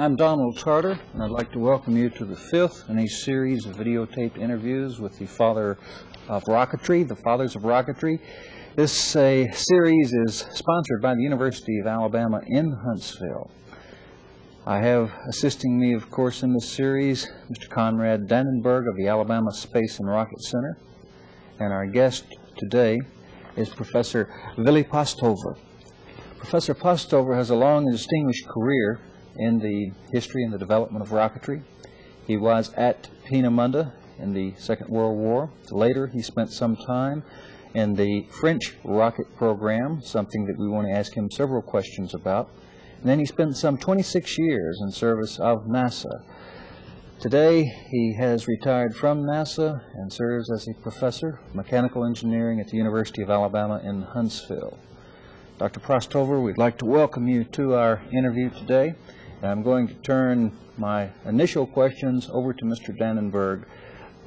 I'm Donald Tarter, and I'd like to welcome you to the fifth in a series of videotaped interviews with the father of rocketry, the fathers of rocketry. This series is sponsored by the University of Alabama in Huntsville. I have assisting me, of course, in this series, Mr. Conrad Dannenberg of the Alabama Space and Rocket Center, and our guest today is Professor Willibald Prasthofer. Professor Prasthofer has a long and distinguished career in the history and the development of rocketry. He was at Peenemünde in the Second World War. Later, he spent some time in the French rocket program, something that we want to ask him several questions about. And then he spent some 26 years in service of NASA. Today, he has retired from NASA and serves as a professor of mechanical engineering at the University of Alabama in Huntsville. Dr. Prasthofer, we'd like to welcome you to our interview today. And I'm going to turn my initial questions over to Mr. Dannenberg.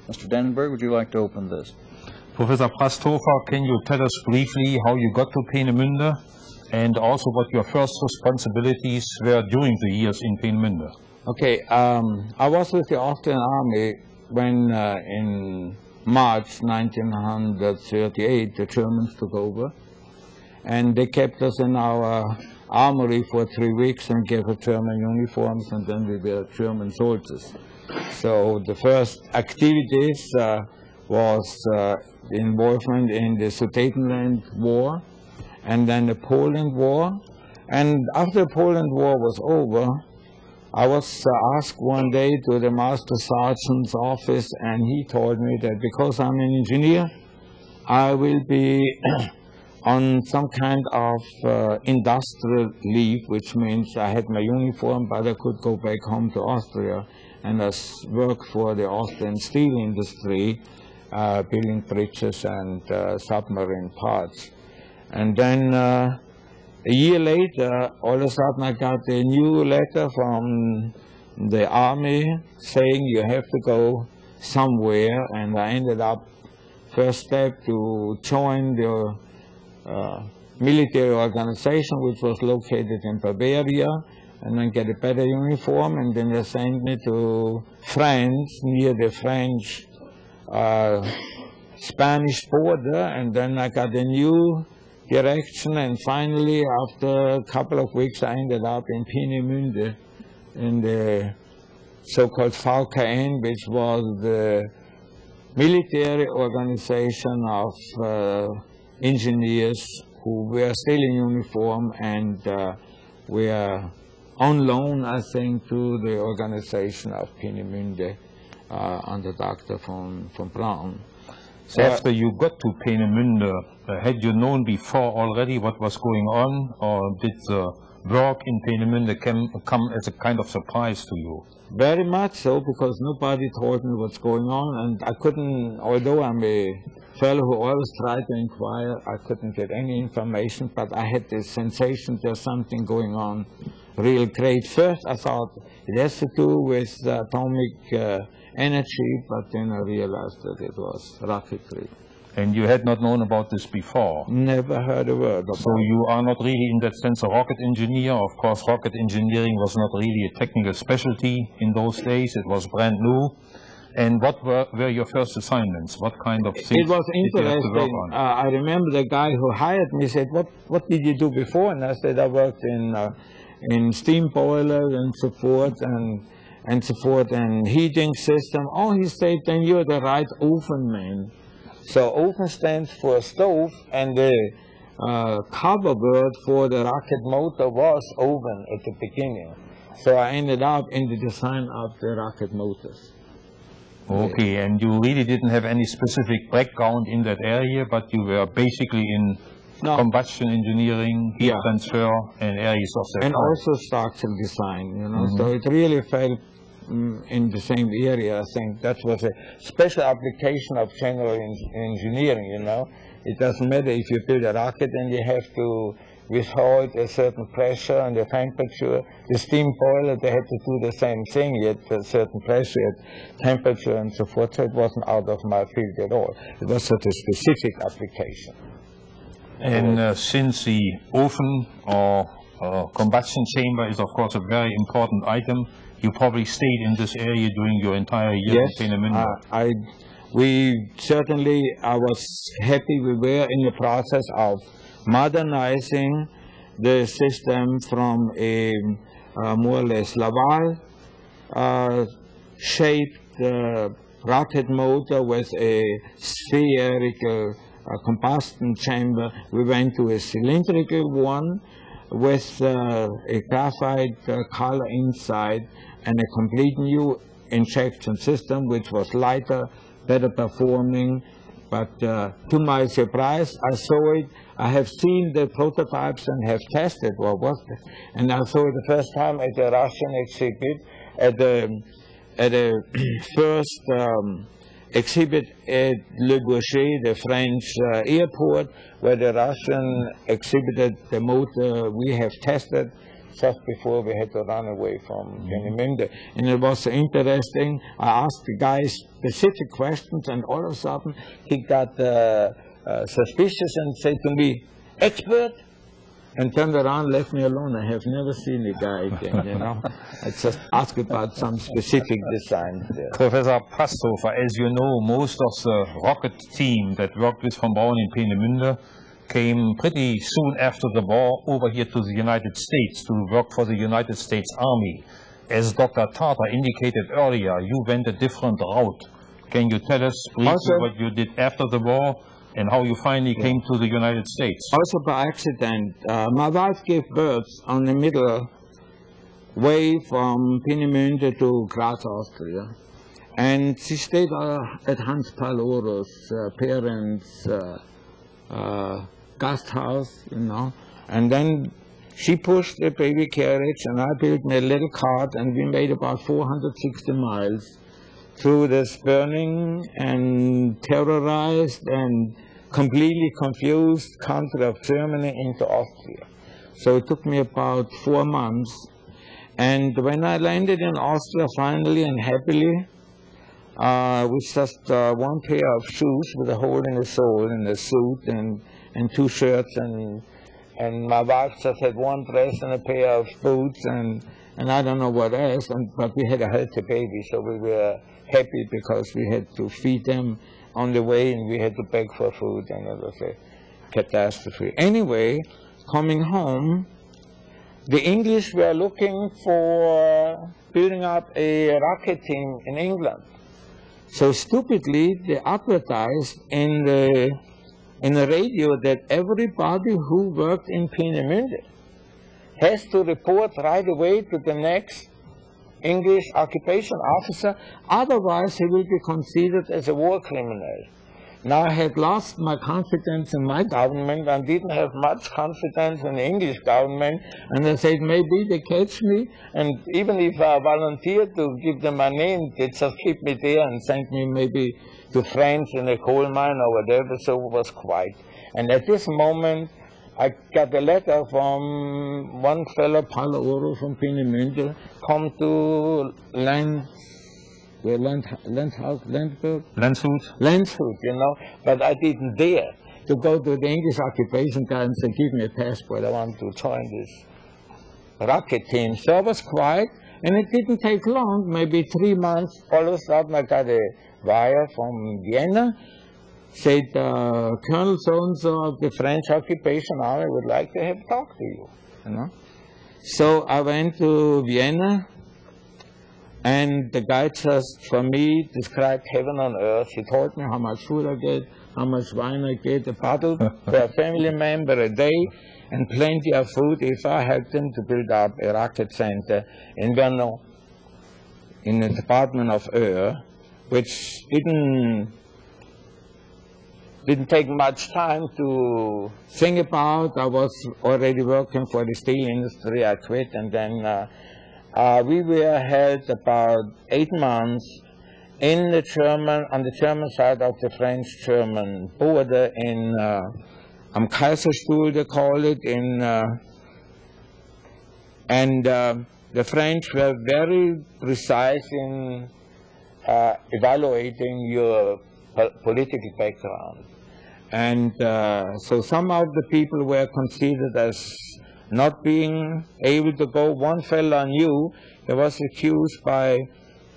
Mr. Dannenberg, would you like to open this? Professor Prasthofer, can you tell us briefly how you got to Peenemünde and also what your first responsibilities were during the years in Peenemünde? Okay, I was with the Austrian Army when in March 1938 the Germans took over, and they kept us in our armory for 3 weeks and gave us German uniforms, and then we were German soldiers. So the first activities was the involvement in the Sudetenland War and then the Poland War. And after the Poland War was over, I was asked one day to the Master Sergeant's office, and he told me that because I'm an engineer, I will be on some kind of industrial leave, which means I had my uniform, but I could go back home to Austria and work for the Austrian steel industry, building bridges and submarine parts. And then a year later, all of a sudden I got a new letter from the army saying you have to go somewhere, and I ended up, first step, to join the military organization which was located in Bavaria, and then get a better uniform, and then they sent me to France, near the French Spanish border, and then I got a new direction, and finally after a couple of weeks I ended up in Peenemünde in the so-called VKN, which was the military organization of engineers who were still in uniform and were on loan, I think, to the organization of Peenemünde under Dr. von Braun. So after you got to Peenemünde, had you known before already what was going on, or did the work in Peenemünde come as a kind of surprise to you? Very much so, because nobody told me what's going on, and I couldn't, although I'm a fellow who always tried to inquire, I couldn't get any information, but I had this sensation there's something going on real great. First I thought it has to do with atomic energy, but then I realized that it was rocketry. And you had not known about this before? Never heard a word about it. So you are not really, in that sense, a rocket engineer. Of course, rocket engineering was not really a technical specialty in those days. It was brand new. And what were your first assignments? What kind of things It was did you have to work interesting. on? I remember the guy who hired me said, what did you do before? And I said, I worked in steam boilers and so forth, and heating system. Oh, he said, then you're the right oven man. So oven stands for stove, and the cover word for the rocket motor was oven at the beginning. So I ended up in the design of the rocket motors. Okay, and you really didn't have any specific background in that area, but you were basically in combustion engineering, heat transfer, and areas of that and kind. Also structural design, you know. So it really fell in the same area. I think that was a special application of general engineering, you know. It doesn't matter if you build a rocket and you have to withhold a certain pressure and the temperature. The steam boiler, they had to do the same thing. You had a certain pressure, you had temperature and so forth. So it wasn't out of my field at all. It was such a specific application. And since the oven or Combustion chamber is, of course, a very important item. You probably stayed in this area during your entire year in Peenemünde. I was happy we were in the process of modernizing the system from a more or less Laval shaped rocket motor with a spherical combustion chamber. We went to a cylindrical one with a graphite color inside and a complete new injection system, which was lighter, better performing. But to my surprise, I saw it. I have seen the prototypes and have tested what was it. And I saw it the first time at the Russian exhibit, at the first exhibit at Le Bourget, the French airport, where the Russian exhibited the motor we have tested just before we had to run away from Peenemünde. And it was interesting. I asked the guy specific questions, and all of a sudden he got suspicious and said to me, "Expert?" and turned around, left me alone. I have never seen the guy again, you know. I just asked about some specific designs there. Professor Prasthofer, as you know, most of the rocket team that worked with von Braun in Peenemünde came pretty soon after the war over here to the United States to work for the United States Army. As Dr. Tarter indicated earlier, you went a different route. Can you tell us briefly what you did after the war and how you finally came to the United States? Also by accident. My wife gave birth on the middle way from Peenemünde to Graz, Austria. And she stayed at Hans Paloro's parents' guest house, you know. And then she pushed the baby carriage, and I built me a little cart, and we made about 460 miles through this burning and terrorized and completely confused country of Germany into Austria. So it took me about 4 months. And when I landed in Austria finally and happily, with just one pair of shoes with a hole in the sole and a suit and 2 shirts, and my wife just had one dress and a pair of boots and I don't know what else, but we had a healthy baby, so we were happy because we had to feed them on the way and we had to beg for food, and it was a catastrophe. Anyway, coming home, the English were looking for building up a rocket team in England. So stupidly, they advertised in the radio that everybody who worked in Peenemünde has to report right away to the next English occupation officer, otherwise he will be considered as a war criminal. Now I had lost my confidence in my government and didn't have much confidence in the English government, and I said maybe they catch me, and even if I volunteered to give them my name, they just keep me there and send me maybe to France in a coal mine or whatever, so it was quiet. And at this moment I got a letter from one fellow, Paloro from Peenemünde, come to Landshut, you know, but I didn't dare to go to the English occupation guy and say, give me a passport, I want to join this rocket team. So I was quiet, and it didn't take long, maybe 3 months. All of a sudden I got a wire from Vienna, said, Colonel so-and-so of the French occupation army would like to have talked to you, you know. So I went to Vienna, and the guy just, for me, described heaven on earth. He told me how much food I get, how much wine I get, a bottle per a family member a day, and plenty of food if I helped him to build up a rocket center in Vernon, in the department of Eure, which didn't take much time to think about. I was already working for the steel industry. I quit, and then we were held about 8 months in the on the German side of the French-German border in am Kaiserstuhl, they call it, and the French were very precise in evaluating your political background. And so some of the people were considered as not being able to go. One fella knew, he was accused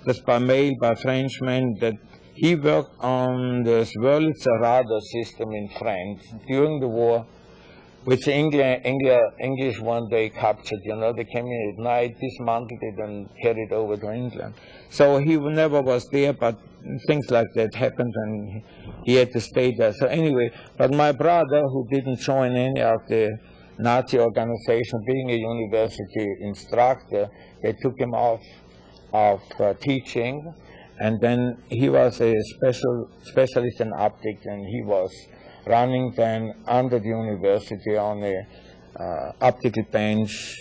just by mail by Frenchmen, that he worked on the Wurlitzer radar system in France during the war, which English one day captured. You know, they came in at night, dismantled it, and carried over to England. So he never was there, but things like that happened, and he had to stay there. So anyway, but my brother, who didn't join any of the Nazi organization, being a university instructor, they took him off of teaching, and then he was a specialist in optics, and he was running then under the university on a optical bench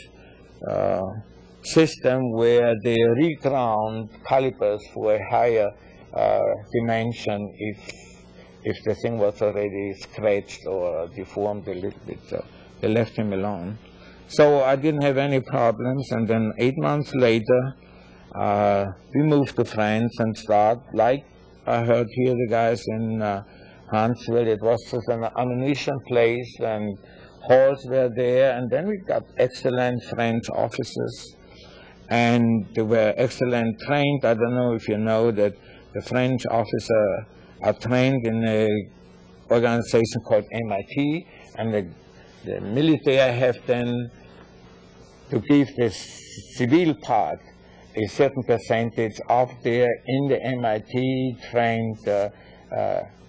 system where they reground calipers for a higher dimension if the thing was already scratched or deformed a little bit. So they left him alone. So I didn't have any problems, and then 8 months later we moved to France and started, like I heard here the guys in Huntsville, it was just an ammunition place and halls were there, and then we got excellent French officers, and they were excellent trained. I don't know if you know that the French officers are trained in an organization called MIT, and the military have then to give the civil part a certain percentage of their in the MIT trained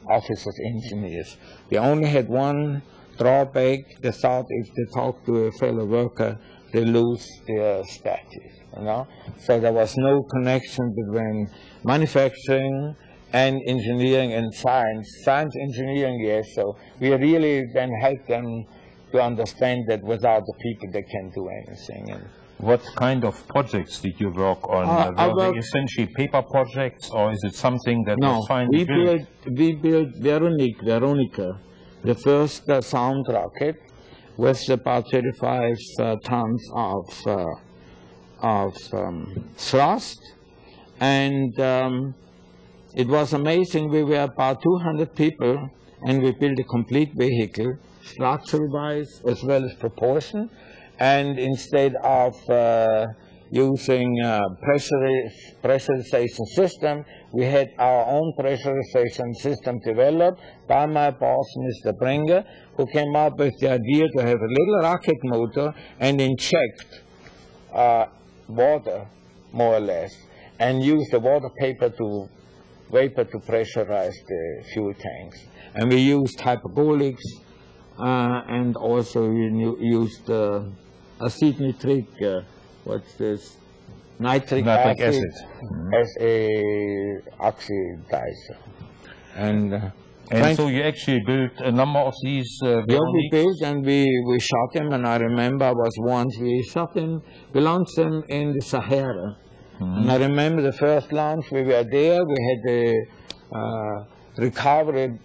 officers, engineers. They only had one drawback. They thought if they talk to a fellow worker, they lose their status, you know. So there was no connection between manufacturing and engineering and science. Science, engineering, yes. So we really then helped them to understand that without the people they can't do anything. And what kind of projects did you work on? Were they essentially paper projects, or is it something that was finally built? We built Veronica, the first sound rocket, with about 35 tons of thrust, and it was amazing. We were about 200 people, and we built a complete vehicle, structure-wise as well as proportion. And instead of using pressurization system, we had our own pressurization system developed by my boss, Mr. Bringer, who came up with the idea to have a little rocket motor and inject water, more or less, and use the water vapor to pressurize the fuel tanks. And we used hyperbolics, and also we used acid nitric, what's this? Nitric acid as a oxidizer. And so you actually built a number of these yeah, we built, and we shot them, and I remember we shot them, we launched them in the Sahara. And I remember the first launch, we were there, we had a recovery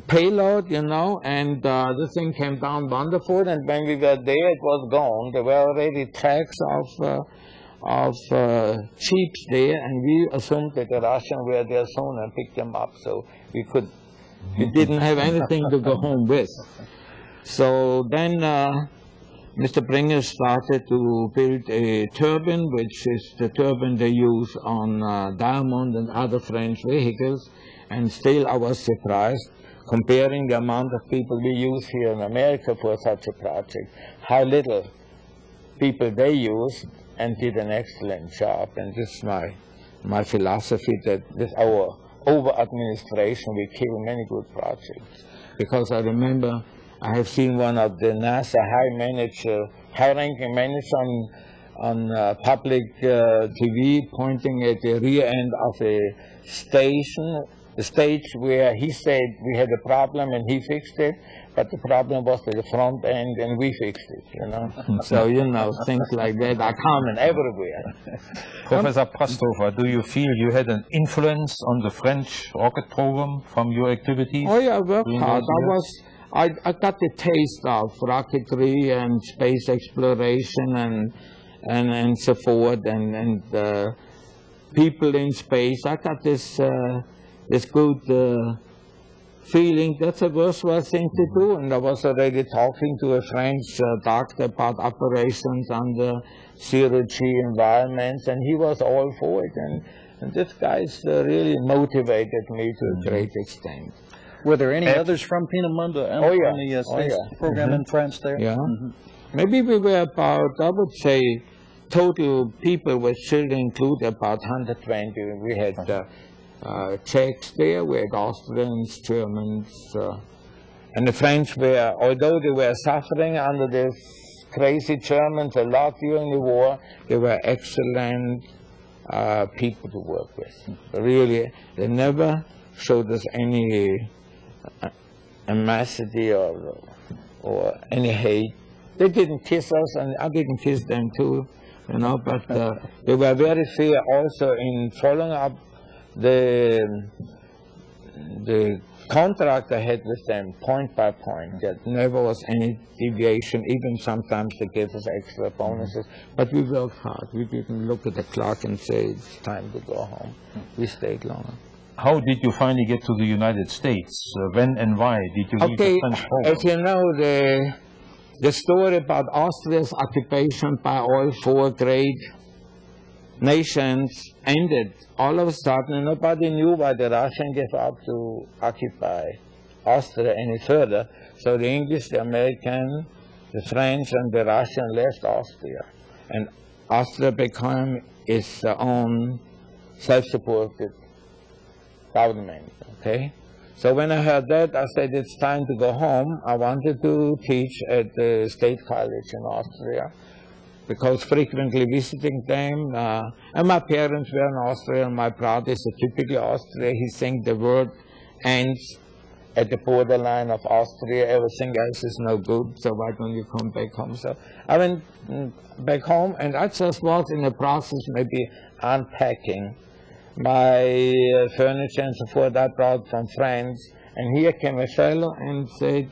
payload, you know, and the thing came down wonderful, and when we were there, it was gone. There were already tracks of jeeps there, and we assumed that the Russians were there soon and picked them up, so we didn't have anything to go home with. So then Mr. Bringer started to build a turbine, which is the turbine they use on Diamond and other French vehicles, and still I was surprised, comparing the amount of people we use here in America for such a project, how little people they used and did an excellent job. And this is my philosophy, that with our over-administration we kill many good projects. Because I remember I have seen one of the NASA high-ranking managers on public TV pointing at the rear end of a station, the stage where he said we had a problem and he fixed it, but the problem was at the front end and we fixed it, you know. So, you know, things like that are common everywhere. Professor Prasthofer, do you feel you had an influence on the French rocket program from your activities? Oh yeah, I worked hard. I got the taste of rocketry and space exploration and so forth, and people in space. I got this good feeling that's a worthwhile thing to do. And I was already talking to a French doctor about operations under zero-G environments, and he was all for it. And this guy's really motivated me to a great extent. Were there any others from Peenemünde and from the space program in France there? Yeah. Maybe we were about, I would say, total people with children include about 120. We had Czechs there, we had Austrians, Germans, and the French were, although they were suffering under this crazy Germans a lot during the war, they were excellent people to work with. Really, they never showed us any animosity or any hate. They didn't kiss us, and I didn't kiss them too, you know, but they were very fair also in following up the contract I had with them, point by point. There never was any deviation. Even sometimes they gave us extra bonuses. But we worked hard. We didn't look at the clock and say, it's time to go home. We stayed longer. How did you finally get to the United States? When and why did you leave the French program? As you know, the story about Austria's occupation by all four great nations ended. All of a sudden, nobody knew why the Russians gave up to occupy Austria any further. So the English, the American, the French, and the Russian left Austria. And Austria became its own self-supported government, okay? So when I heard that, I said, it's time to go home. I wanted to teach at the State College in Austria, because frequently visiting them, and my parents were in Austria, and my brother is a typical Austrian. He thinks the world ends at the borderline of Austria. Everything else is no good, so why don't you come back home? So I went back home, and I just was in the process maybe unpacking my furniture and so forth I brought from France. And here came a fellow and said,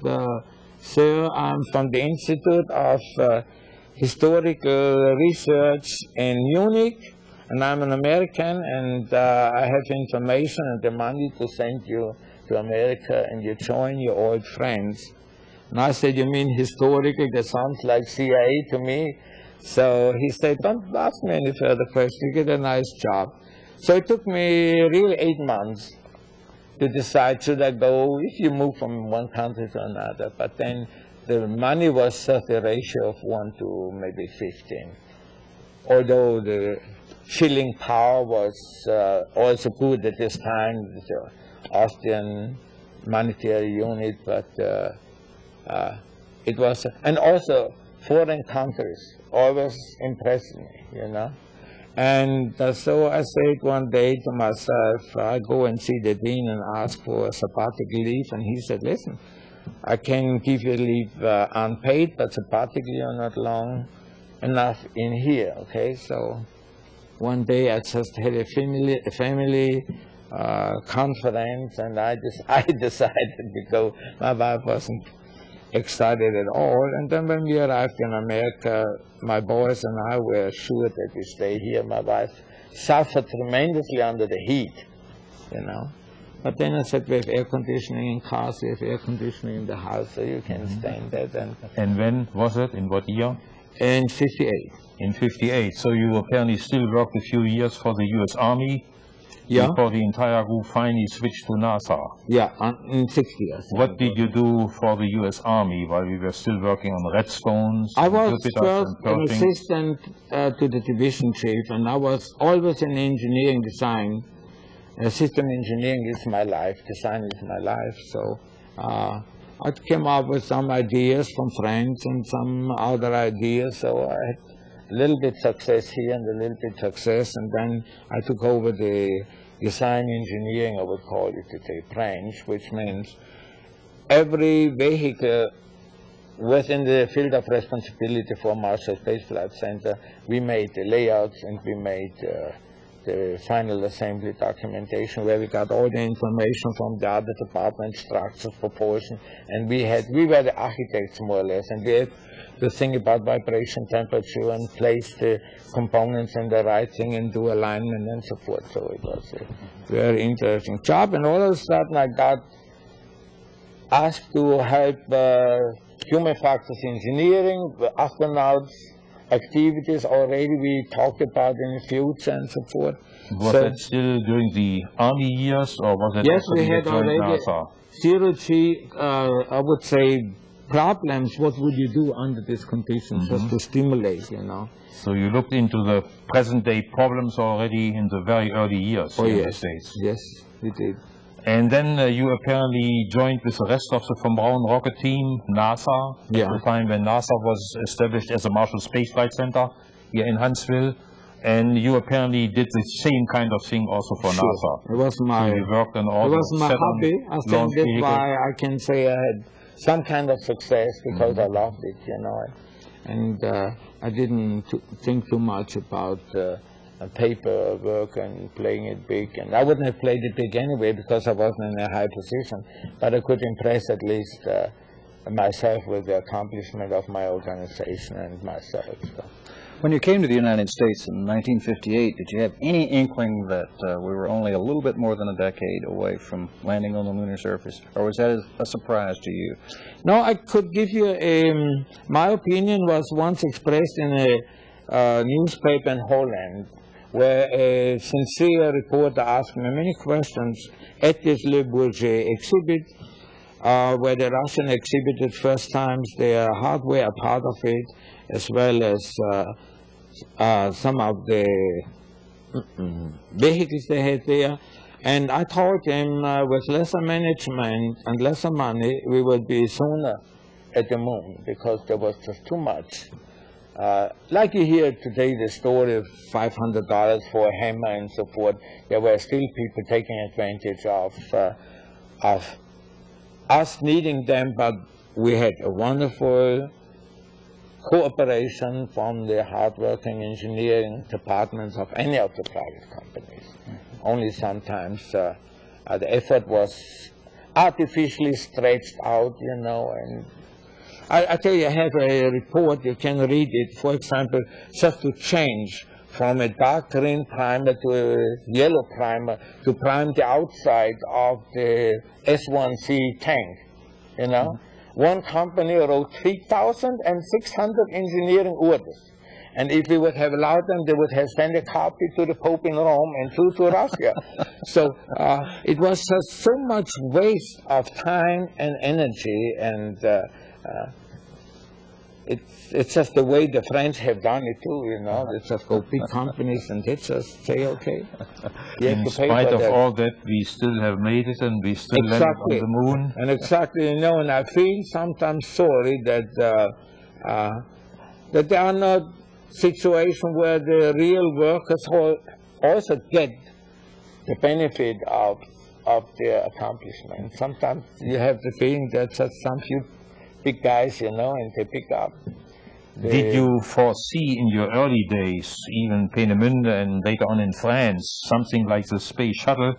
sir, I'm from the Institute of Historical Research in Munich, and I'm an American, and I have information and the money to send you to America, and you join your old friends. And I said, you mean historical? That sounds like CIA to me. So he said, don't ask me any further questions, you get a nice job. So it took me really 8 months to decide, should I go, if you move from one country to another. But then the money was the ratio of 1 to maybe 15. Although the shilling power was also good at this time, the Austrian monetary unit, but it was, and also foreign countries always impressed me, you know. And so I said one day to myself, I go and see the dean and ask for a sabbatical leave, and he said, listen, I can give you leave unpaid, but sabbatical you're not long enough in here, okay? So one day I just had a family conference, and I decided to go. My wife wasn't excited at all. And then when we arrived in America, my boys and I were sure that we stay here. My wife suffered tremendously under the heat, you know. But then I said, we have air conditioning in cars, we have air conditioning in the house, so you can stay in that. And when was it? In what year? In 58. In 58. So you apparently still worked a few years for the U.S. Army. Yeah. Before the entire group finally switched to NASA. Yeah, in 6 years. What did you do for the U.S. Army while we were still working on redstones? I was first an assistant to the division chief, and I was always in engineering design. System engineering is my life, design is my life. So I came up with some ideas from friends and some other ideas. So I had a little bit success here and a little bit success, and then I took over the design engineering, I would call it today, branch, which means every vehicle within the field of responsibility for Marshall Space Flight Center, we made the layouts and we made the final assembly documentation, where we got all the information from the other departments, structures, proportion, and we were the architects more or less, and we had to think about vibration, temperature, and place the components in the right thing and do alignment and so forth. So it was a very interesting job, and all of a sudden I got asked to help human factors engineering, the astronauts activities already we talked about in the future and so forth. Was that still during the Army years, or was it yes, also we when you had joined already NASA? Zero-G, I would say, problems. What would you do under these conditions just to stimulate, you know? So you looked into the present-day problems already in the very early years in the States. Yes, we did. And then you apparently joined with the rest of the von Braun rocket team, NASA, at the time when NASA was established as a Marshall Space Flight Center here in Huntsville. And you apparently did the same kind of thing also for NASA. It was my, so you worked on all my hobby. I think that's why I can say I had some kind of success, because I loved it, you know. And I didn't think too much about paperwork and playing it big. And I wouldn't have played it big anyway, because I wasn't in a high position. But I could impress at least myself with the accomplishment of my organization and myself. So. When you came to the United States in 1958, did you have any inkling that we were only a little bit more than a decade away from landing on the lunar surface? Or was that a surprise to you? No, I could give you my opinion was once expressed in a newspaper in Holland, where a sincere reporter asked me many questions at this Le Bourget exhibit, where the Russian exhibited first times their hardware, a part of it, as well as some of the vehicles they had there. And I told him with lesser management and lesser money, we would be sooner at the moon, because there was just too much. Like you hear today the story of $500 for a hammer and so forth, there were still people taking advantage of us needing them, but we had a wonderful cooperation from the hardworking engineering departments of any of the private companies. Only sometimes the effort was artificially stretched out, you know. And I tell you, I have a report, you can read it, for example, just to change from a dark green primer to a yellow primer to prime the outside of the S1C tank, you know. One company wrote 3,600 engineering orders. And if we would have allowed them, they would have sent a copy to the Pope in Rome and two to Russia. So it was just so much waste of time and energy, and it's just the way the French have done it too, you know. They just go big companies and they just say, okay. In spite of all that, we still have made it, and we still landed on the moon. And exactly, you know, and I feel sometimes sorry that that there are not situations where the real workers also get the benefit of their accomplishment. Sometimes you have the feeling that just some few big guys, you know, and they pick up. Did you foresee in your early days, even Peenemünde and later on in France, something like the space shuttle?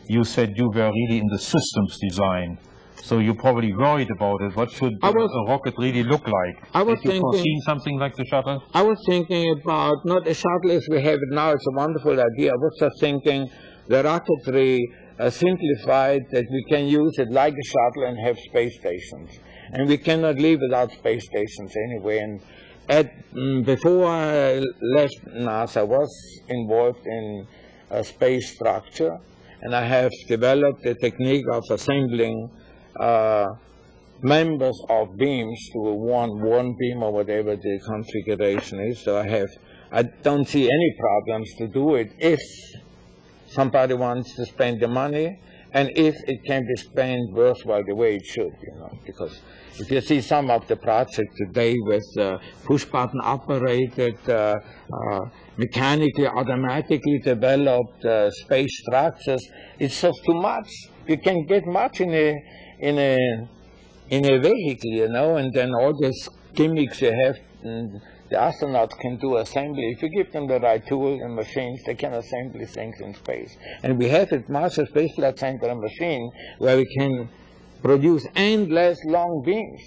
You said you were really in the systems design, so you probably worried about it. What should a rocket really look like? Had you foreseen something like the shuttle? I was thinking about not a shuttle as we have it now. It's a wonderful idea. I was just thinking the rocketry simplified, that we can use it like a shuttle and have space stations. And we cannot live without space stations anyway. And before I left NASA, I was involved in space structure, and I have developed the technique of assembling members of beams to one beam or whatever the configuration is. So I don't see any problems to do it if somebody wants to spend the money, and if it can be spent worthwhile the way it should, you know. Because if you see some of the projects today with push-button operated, mechanically, automatically developed space structures, it's just too much. You can get much in a vehicle, you know, and then all these gimmicks you have, the astronauts can do assembly. If you give them the right tools and machines, they can assemble things in space. And we have at Marshall Space Flight Center a machine where we can produce endless long beams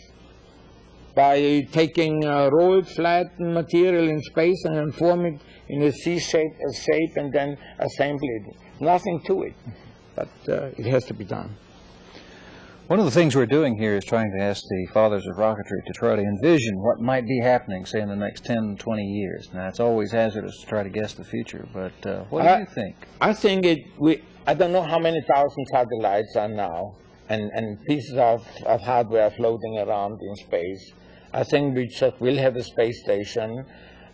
by taking rolled flat material in space and then form it in a C-shape and then assemble it. Nothing to it, but it has to be done. One of the things we're doing here is trying to ask the fathers of rocketry to try to envision what might be happening, say, in the next 10, 20 years. Now, it's always hazardous to try to guess the future, but what do you think? I think I don't know how many thousand satellites are now, and pieces of hardware floating around in space. I think we just will have a space station.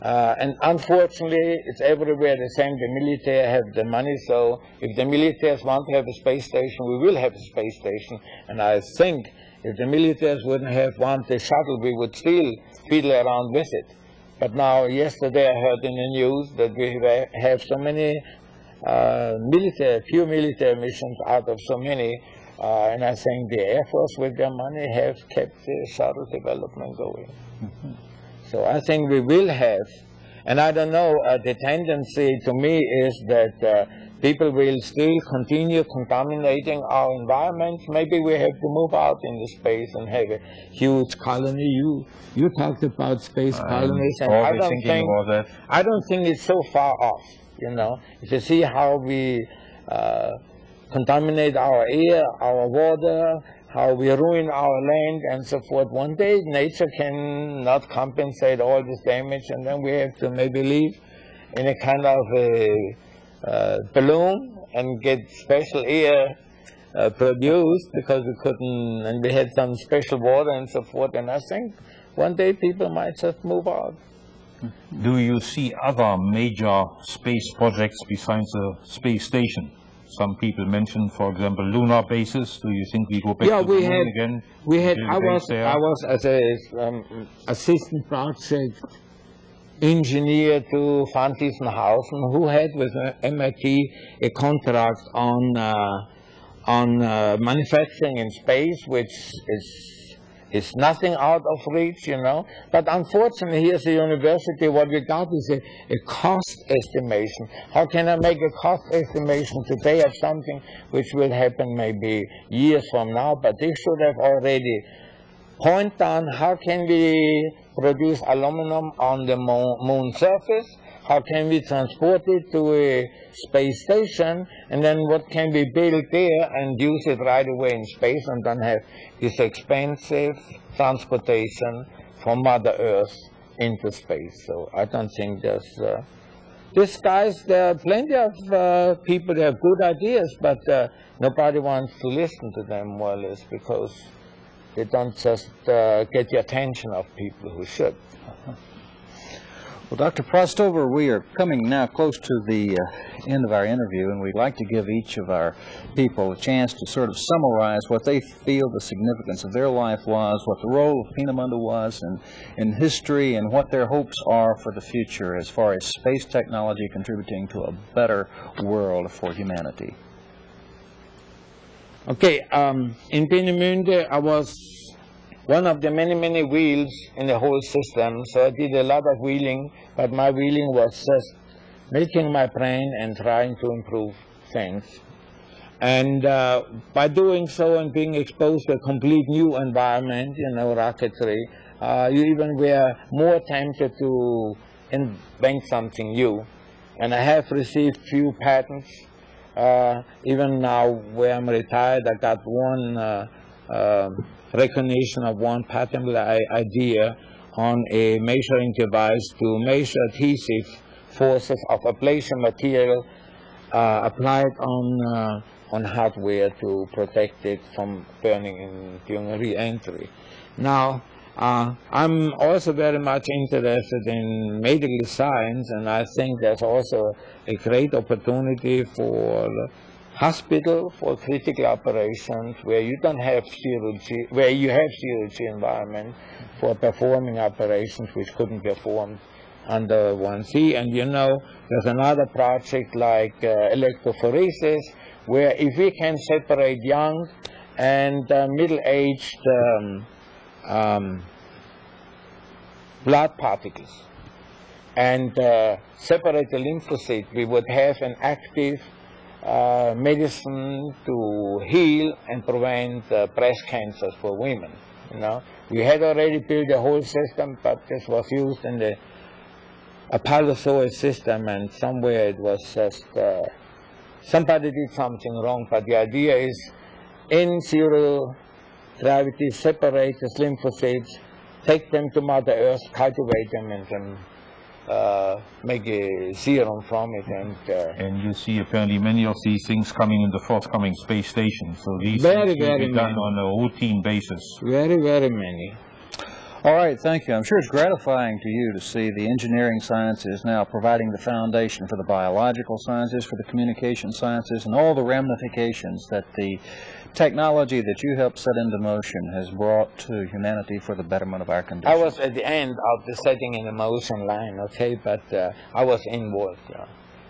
And unfortunately, it's everywhere the same. The military have the money, so if the militaries want to have a space station, we will have a space station. And I think if the militaries wouldn't have wanted the shuttle, we would still fiddle around with it. But now, yesterday I heard in the news that we have so many few military missions out of so many, and I think the Air Force with their money have kept the shuttle development going. Mm-hmm. So I think we will have, and I don't know, the tendency to me is that people will still continue contaminating our environment. Maybe we have to move out into space and have a huge colony. You talked about space colonies, and I don't think it's so far off, you know. If you see how we contaminate our air, our water, how we ruin our land and so forth. One day nature cannot compensate all this damage, and then we have to maybe live in a kind of a balloon and get special air produced because we couldn't, and we had some special water and so forth. And I think one day people might just move out. Do you see other major space projects besides the space station? Some people mentioned, for example, lunar bases. Do you think we go back to the moon again? We had. I was as a assistant project engineer to Van Diessenhausen, who had with MIT a contract on manufacturing in space, which is nothing out of reach, you know. But unfortunately, here at the university, what we got is a cost estimation. How can I make a cost estimation today of something which will happen maybe years from now? But they should have already pointed on how can we produce aluminum on the moon surface, how can we transport it to a space station, and then what can we build there and use it right away in space and don't have this expensive transportation from Mother Earth into space. So I don't think there's... these guys, there are plenty of people that have good ideas, but nobody wants to listen to them more or less because they don't just get the attention of people who should. Well, Dr. Prasthofer, we are coming now close to the end of our interview, and we'd like to give each of our people a chance to sort of summarize what they feel the significance of their life was, what the role of Peenemünde was in history, and what their hopes are for the future as far as space technology contributing to a better world for humanity. Okay, in Peenemünde, I was one of the many wheels in the whole system, so I did a lot of wheeling, but my wheeling was just milking my brain and trying to improve things. And by doing so and being exposed to a complete new environment, you know, rocketry, you even were more tempted to invent something new. And I have received few patents. Even now, where I'm retired, I got one recognition of one patent idea on a measuring device to measure adhesive forces of ablation material applied on hardware to protect it from burning during re-entry. Now, I'm also very much interested in medical science, and I think there's also a great opportunity for hospital for critical operations where you don't have chirurgy, where you have chirurgy environment for performing operations which couldn't be performed under 1C. And you know, there's another project like electrophoresis, where if we can separate young and middle-aged blood particles and separate the lymphocyte, we would have an active medicine to heal and prevent breast cancers for women. You know, we had already built the whole system, but this was used in the Apollo-Soyuz system, and somewhere it was just somebody did something wrong. But the idea is, in zero gravity, separate the lymphocytes, take them to Mother Earth, cultivate them, and then make a serum from it. And you see apparently many of these things coming in the forthcoming space station. So these very, things will very be done many. on a routine basis. Very, very many. All right, thank you. I'm sure it's gratifying to you to see the engineering sciences now providing the foundation for the biological sciences, for the communication sciences, and all the ramifications that the technology that you helped set into motion has brought to humanity for the betterment of our condition. I was at the end of the setting in the motion line, okay, but I was involved.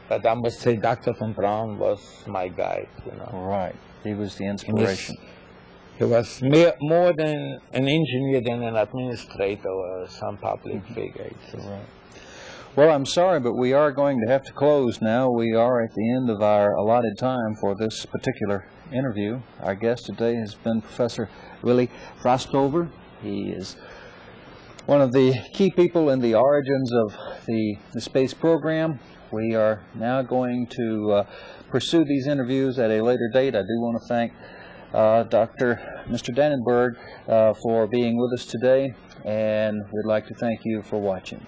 But I must say Dr. von Braun was my guide, you know. Right. He was the inspiration. He was more than an engineer than an administrator or some public figure. Right. Well, I'm sorry, but we are going to have to close now. We are at the end of our allotted time for this particular interview. Our guest today has been Professor Willy Prasthofer. He is one of the key people in the origins of the space program. We are now going to pursue these interviews at a later date. I do want to thank Mr. Dannenberg for being with us today, and we'd like to thank you for watching.